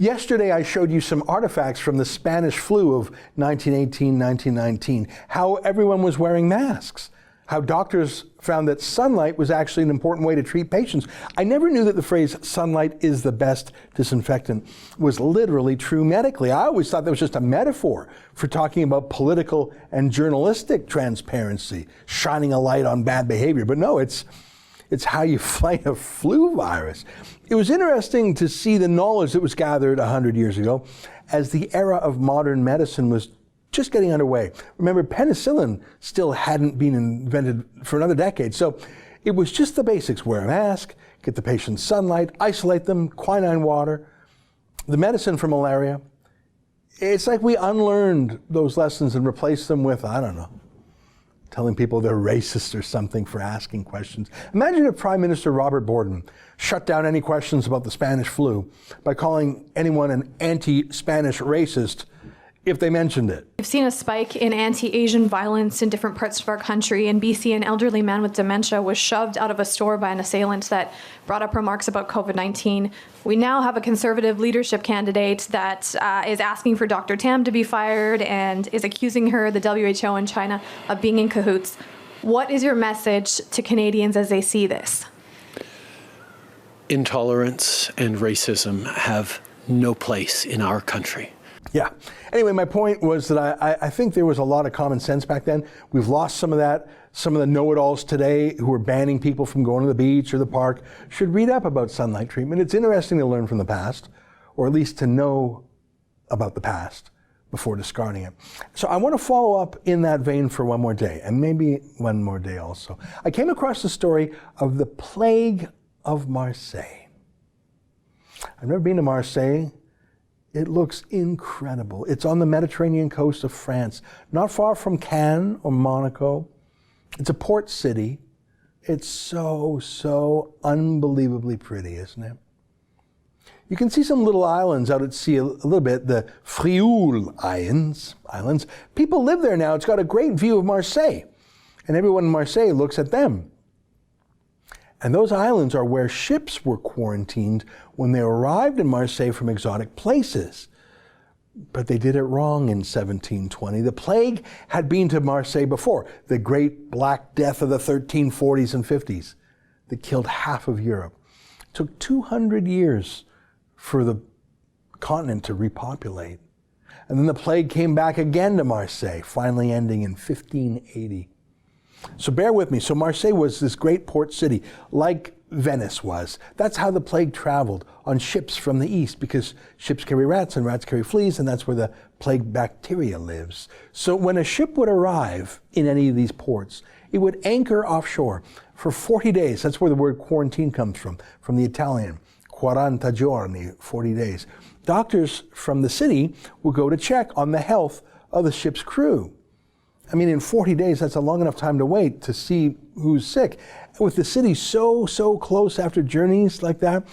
Yesterday, I showed you some artifacts from the Spanish flu of 1918, 1919, how everyone was wearing masks, how doctors found that sunlight was actually an important way to treat patients. I never knew that the phrase sunlight is the best disinfectant was literally true medically. I always thought that was just a metaphor for talking about political and journalistic transparency, shining a light on bad behavior. But no, it's how you fight a flu virus. It was interesting to see the knowledge that was gathered 100 years ago as the era of modern medicine was just getting underway. Remember, penicillin still hadn't been invented for another decade. So it was just the basics: wear a mask, get the patient sunlight, isolate them, quinine water, the medicine for malaria. It's like we unlearned those lessons and replaced them with, I don't know, telling people they're racist or something for asking questions. Imagine if Prime Minister Robert Borden shut down any questions about the Spanish flu by calling anyone an anti-Spanish racist if they mentioned it. We've seen a spike in anti-Asian violence in different parts of our country. In BC, an elderly man with dementia was shoved out of a store by an assailant that brought up remarks about COVID-19. We now have a Conservative leadership candidate that is asking for Dr. Tam to be fired and is accusing her, the WHO and China, of being in cahoots. What is your message to Canadians as they see this? Intolerance and racism have no place in our country. Yeah. Anyway, my point was that I think there was a lot of common sense back then. We've lost some of that. Some of the know-it-alls today who are banning people from going to the beach or the park should read up about sunlight treatment. It's interesting to learn from the past, or at least to know about the past before discarding it. So I want to follow up in that vein for one more day, and maybe one more day also. I came across the story of the plague of Marseille. I've never been to Marseille. It looks incredible. It's on the Mediterranean coast of France, not far from Cannes or Monaco. It's a port city. It's so unbelievably pretty, isn't it? You can see some little islands out at sea a little bit, the Frioul Islands. People live there now. It's got a great view of Marseille, and everyone in Marseille looks at them. And those islands are where ships were quarantined when they arrived in Marseille from exotic places. But they did it wrong in 1720. The plague had been to Marseille before, the Great Black Death of the 1340s and 50s that killed half of Europe. It took 200 years for the continent to repopulate. And then the plague came back again to Marseille, finally ending in 1580. So bear with me. So Marseille was this great port city, like Venice was. That's how the plague traveled, on ships from the east, because ships carry rats and rats carry fleas, and that's where the plague bacteria lives. So when a ship would arrive in any of these ports, it would anchor offshore for 40 days. That's where the word quarantine comes from the Italian, 40 giorni, 40 days. Doctors from the city would go to check on the health of the ship's crew. I mean, in 40 days, that's a long enough time to wait to see who's sick. With the city so close after journeys like that,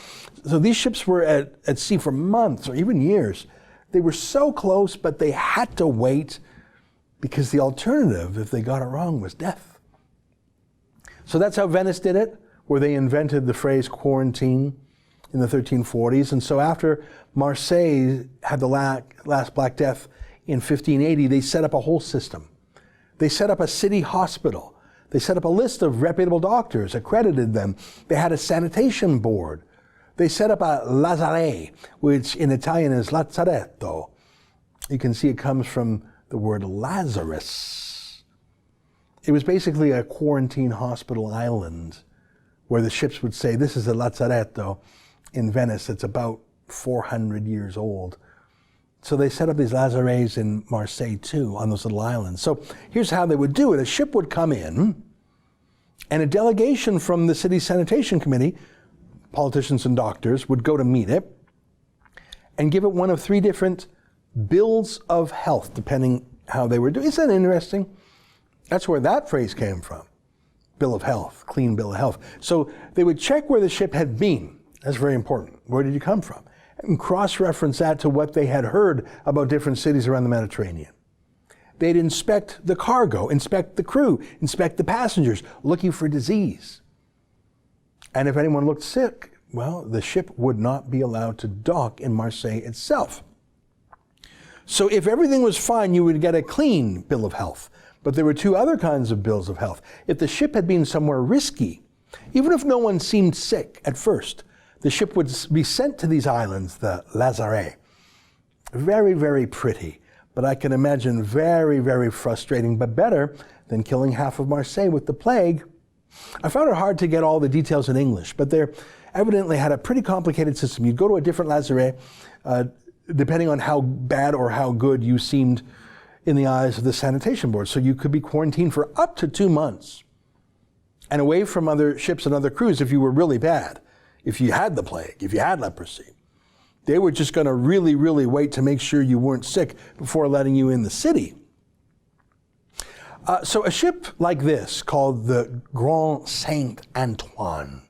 so these ships were at sea for months or even years. They were so close, but they had to wait because the alternative, if they got it wrong, was death. So that's how Venice did it, where they invented the phrase quarantine in the 1340s. And so after Marseille had the last Black Death in 1580, they set up a whole system. They set up a city hospital. They set up a list of reputable doctors, accredited them. They had a sanitation board. They set up a lazaret, which in Italian is lazzaretto. You can see it comes from the word Lazarus. It was basically a quarantine hospital island where the ships would say, this is a lazzaretto in Venice. It's about 400 years old. So they set up these lazarets in Marseille too, on those little islands. So here's how they would do it. A ship would come in, and a delegation from the city sanitation committee, politicians and doctors, would go to meet it and give it one of 3 different bills of health, depending how they were doing. Isn't that interesting? That's where that phrase came from. Bill of health, clean bill of health. So they would check where the ship had been. That's very important. Where did you come from? And cross-reference that to what they had heard about different cities around the Mediterranean. They'd inspect the cargo, inspect the crew, inspect the passengers, looking for disease. And if anyone looked sick, Well, the ship would not be allowed to dock in Marseille itself. So if everything was fine, you would get a clean bill of health. But there were two other kinds of bills of health. If the ship had been somewhere risky, even if no one seemed sick at first, the ship would be sent to these islands, the Lazare. Very, very pretty, but I can imagine very, very frustrating, but better than killing half of Marseille with the plague. I found it hard to get all the details in English, but they evidently had a pretty complicated system. You'd go to a different Lazare, depending on how bad or how good you seemed in the eyes of the sanitation board. So you could be quarantined for up to 2 months and away from other ships and other crews if you were really bad, if you had the plague, if you had leprosy. They were just going to really, really wait to make sure you weren't sick before letting you in the city. So a ship like this, called the Grand Saint-Antoine,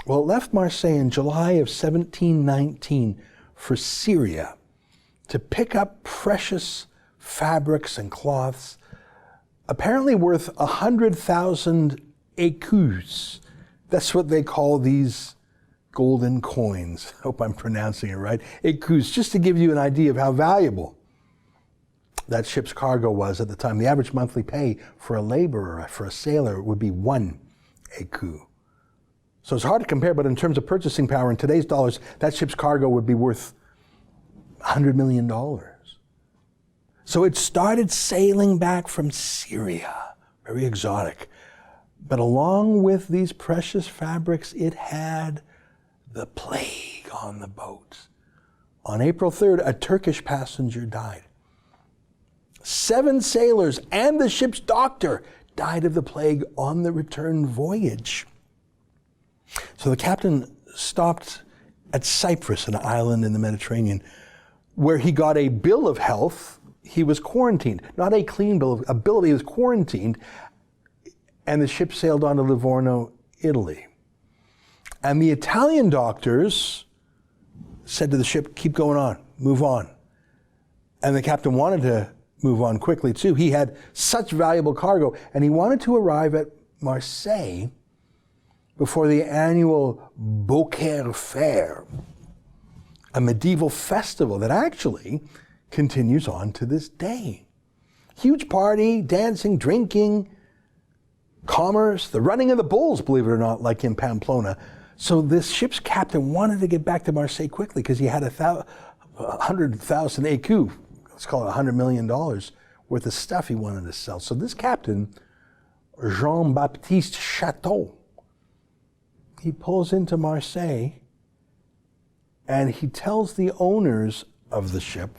well, it left Marseille in July of 1719 for Syria to pick up precious fabrics and cloths, apparently worth 100,000 écus. That's what they call these golden coins. I hope I'm pronouncing it right. Écus, just to give you an idea of how valuable that ship's cargo was at the time. The average monthly pay for a laborer, for a sailor, would be 1 écu. So it's hard to compare, but in terms of purchasing power in today's dollars, that ship's cargo would be worth $100 million. So it started sailing back from Syria, very exotic. But along with these precious fabrics, it had the plague on the boat. On April 3rd, a Turkish passenger died. 7 sailors and the ship's doctor died of the plague on the return voyage. So the captain stopped at Cyprus, an island in the Mediterranean, where he got a bill of health. He was quarantined, not a clean bill, a bill. He was quarantined, and the ship sailed on to Livorno, Italy. And the Italian doctors said to the ship, keep going on, move on. And the captain wanted to move on quickly too. He had such valuable cargo, and he wanted to arrive at Marseille before the annual Beaucaire Fair, a medieval festival that actually continues on to this day. Huge party, dancing, drinking, commerce, the running of the bulls, believe it or not, like in Pamplona. So this ship's captain wanted to get back to Marseille quickly because he had 100,000 écus, let's call it $100 million worth of stuff he wanted to sell. So this captain, Jean-Baptiste Chateau, he pulls into Marseille and he tells the owners of the ship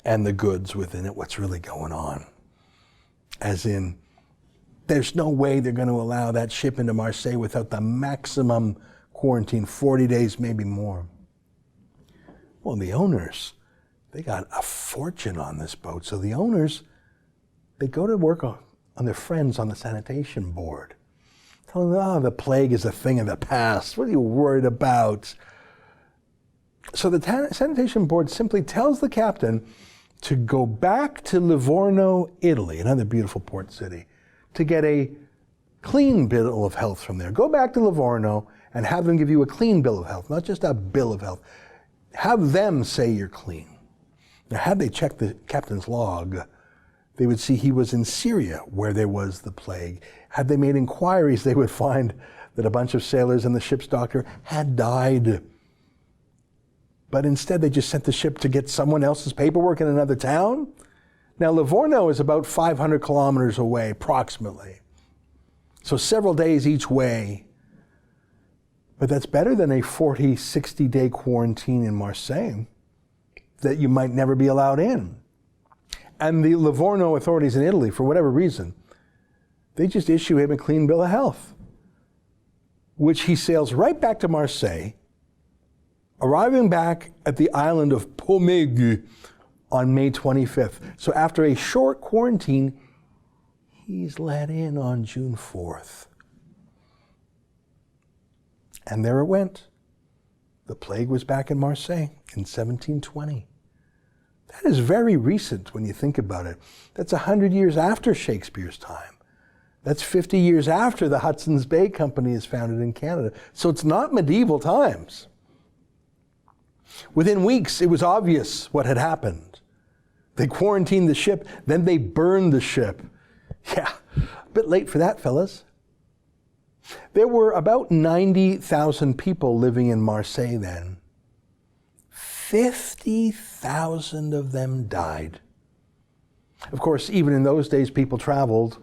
and the goods within it what's really going on. As in, there's no way they're going to allow that ship into Marseille without the maximum quarantine, 40 days, maybe more. Well, the owners, they got a fortune on this boat. So the owners, they go to work on their friends on the sanitation board. Telling them, the plague is a thing of the past. What are you worried about? So the sanitation board simply tells the captain to go back to Livorno, Italy, another beautiful port city, to get a clean bill of health from there. Go back to Livorno and have them give you a clean bill of health, not just a bill of health. Have them say you're clean. Now, had they checked the captain's log, they would see he was in Syria, where there was the plague. Had they made inquiries, they would find that a bunch of sailors and the ship's doctor had died. But instead, they just sent the ship to get someone else's paperwork in another town. Now, Livorno is about 500 kilometers away, approximately. So several days each way. But that's better than a 40, 60-day quarantine in Marseille that you might never be allowed in. And the Livorno authorities in Italy, for whatever reason, they just issue him a clean bill of health, which he sails right back to Marseille, arriving back at the island of Pomègue on May 25th. So after a short quarantine, he's let in on June 4th. And there it went. The plague was back in Marseille in 1720. That is very recent when you think about it. That's 100 years after Shakespeare's time. That's 50 years after the Hudson's Bay Company is founded in Canada. So it's not medieval times. Within weeks, it was obvious what had happened. They quarantined the ship, then they burned the ship. Yeah, a bit late for that, fellas. There were about 90,000 people living in Marseille then. 50,000 of them died. Of course, even in those days, people traveled.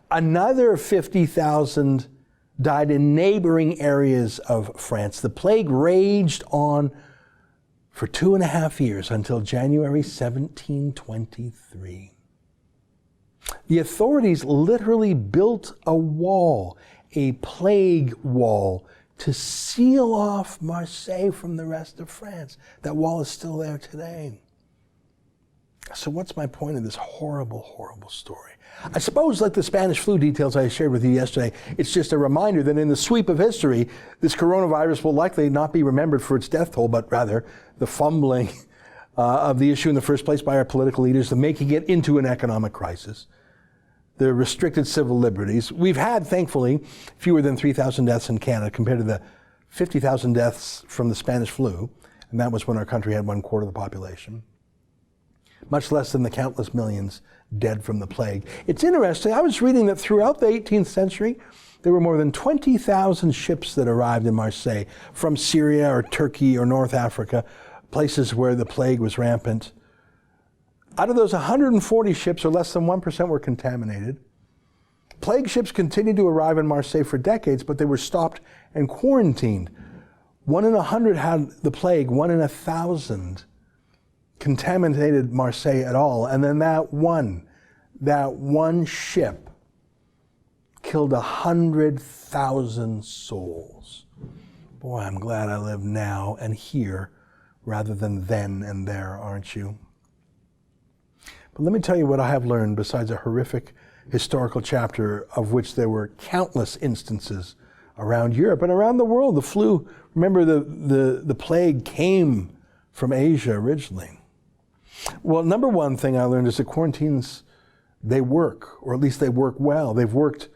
Another 50,000 died in neighboring areas of France. The plague raged on for 2.5 years until January 1723. The authorities literally built a wall, a plague wall, to seal off Marseille from the rest of France. That wall is still there today. So what's my point of this horrible, horrible story? I suppose, like the Spanish flu details I shared with you yesterday, it's just a reminder that in the sweep of history, this coronavirus will likely not be remembered for its death toll, but rather the fumbling of the issue in the first place by our political leaders, the making it into an economic crisis, the restricted civil liberties. We've had, thankfully, fewer than 3,000 deaths in Canada compared to the 50,000 deaths from the Spanish flu, and that was when our country had 1/4 of the population. Much less than the countless millions dead from the plague. It's interesting, I was reading that throughout the 18th century, there were more than 20,000 ships that arrived in Marseille from Syria or Turkey or North Africa, places where the plague was rampant. Out of those 140 ships, or less than 1%, were contaminated. Plague ships continued to arrive in Marseille for decades, but they were stopped and quarantined. 1 in 100 had the plague, 1 in 1,000 contaminated Marseille at all. And then that one ship killed 100,000 souls. Boy, I'm glad I live now and here rather than then and there, aren't you? But let me tell you what I have learned besides a horrific historical chapter of which there were countless instances around Europe and around the world. The flu, remember the plague came from Asia originally. Well, number one thing I learned is that quarantines, they work, or at least they work well. They've worked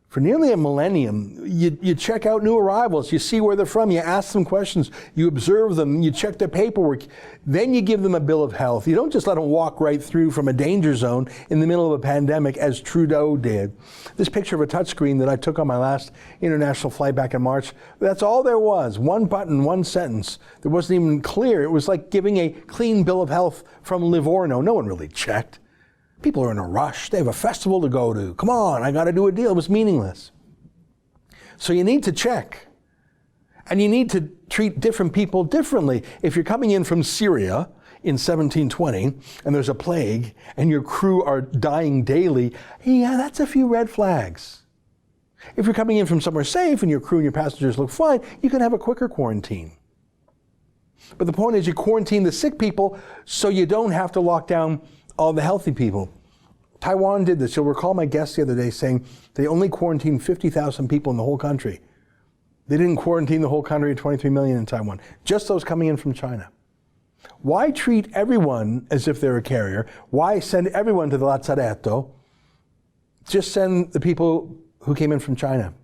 for nearly a millennium. You check out new arrivals, you see where they're from, you ask them questions, you observe them, you check their paperwork, then you give them a bill of health. You don't just let them walk right through from a danger zone in the middle of a pandemic as Trudeau did. This picture of a touchscreen that I took on my last international flight back in March, that's all there was. One button, one sentence. It wasn't even clear. It was like giving a clean bill of health from Livorno. No one really checked. People are in a rush. They have a festival to go to. Come on, I got to do a deal. It was meaningless. So you need to check. And you need to treat different people differently. If you're coming in from Syria in 1720 and there's a plague and your crew are dying daily, yeah, that's a few red flags. If you're coming in from somewhere safe and your crew and your passengers look fine, you can have a quicker quarantine. But the point is you quarantine the sick people so you don't have to lock down all the healthy people. Taiwan did this. You'll recall my guest the other day saying they only quarantined 50,000 people in the whole country. They didn't quarantine the whole country, 23 million in Taiwan. Just those coming in from China. Why treat everyone as if they're a carrier? Why send everyone to the Lazzaretto? Just send the people who came in from China.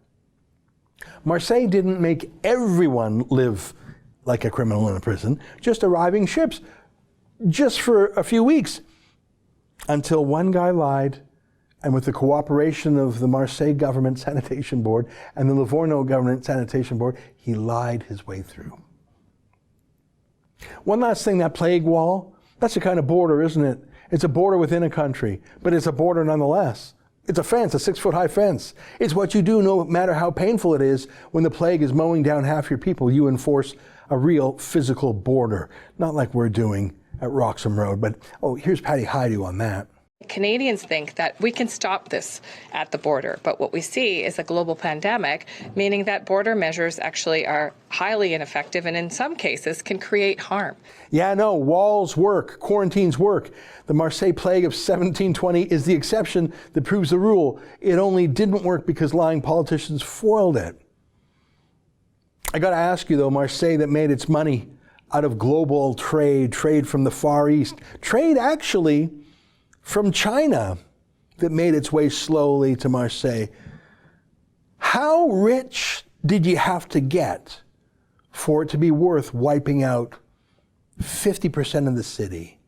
Marseille didn't make everyone live like a criminal in a prison, just arriving ships, just for a few weeks. Until one guy lied, and with the cooperation of the Marseille Government Sanitation Board and the Livorno Government Sanitation Board, he lied his way through. One last thing, that plague wall, that's a kind of border, isn't it? It's a border within a country, but it's a border nonetheless. It's a fence, a 6-foot-high fence. It's what you do no matter how painful it is when the plague is mowing down half your people. You enforce a real physical border, not like we're doing at Roxham Road. But, here's Patty Haidu on that. Canadians think that we can stop this at the border, but what we see is a global pandemic, meaning that border measures actually are highly ineffective and in some cases can create harm. Yeah, no, walls work, quarantines work. The Marseille plague of 1720 is the exception that proves the rule. It only didn't work because lying politicians foiled it. I got to ask you though, Marseille that made its money out of global trade from the Far East, trade actually from China. that made its way slowly to Marseille. How rich did you have to get for it to be worth wiping out 50% of the city,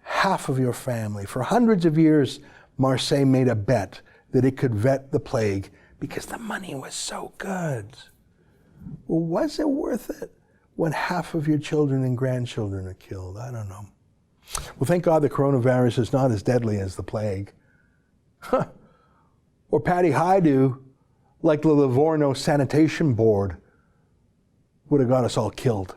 half of your family? For hundreds of years, Marseille made a bet that it could vet the plague because the money was so good. Well, was it worth it when half of your children and grandchildren are killed? I don't know. Well, thank God the coronavirus is not as deadly as the plague. Or Patty Hydu, like the Livorno Sanitation Board, would have got us all killed.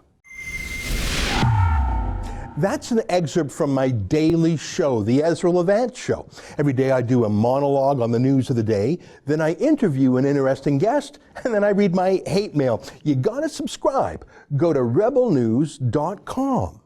That's an excerpt from my daily show, the Ezra Levant Show. Every day I do a monologue on the news of the day, then I interview an interesting guest, and then I read my hate mail. You gotta subscribe. Go to rebelnews.com.